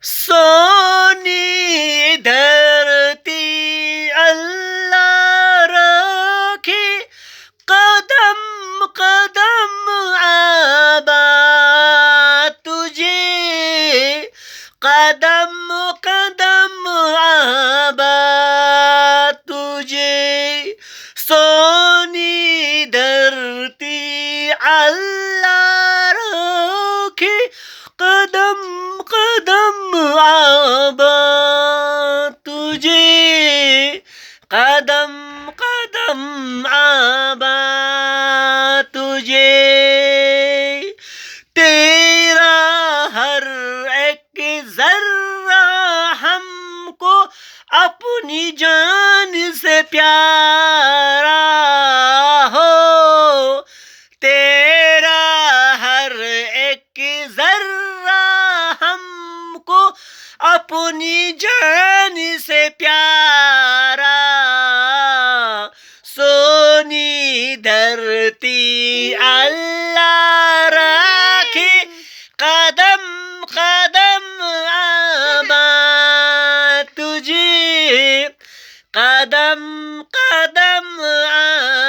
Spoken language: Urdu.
سونی دھرتی اللہ رکھے، قدم قدم آباد تجھے، قدم قدم آباد تجھے، سونی دھرتی اللہ رکھے، قدم قدم آباد تجھے، قدم قدم آباد تجھے، تیرا ہر ایک ذرہ ہم کو اپنی جان سے پیارا ہو، تیرا ہر ایک ذرہ ہم کو اپنی جان سے پیارا، سونی دھرتی اللہ رکھے، قدم قدم آباد تجھے، قدم قدم آباد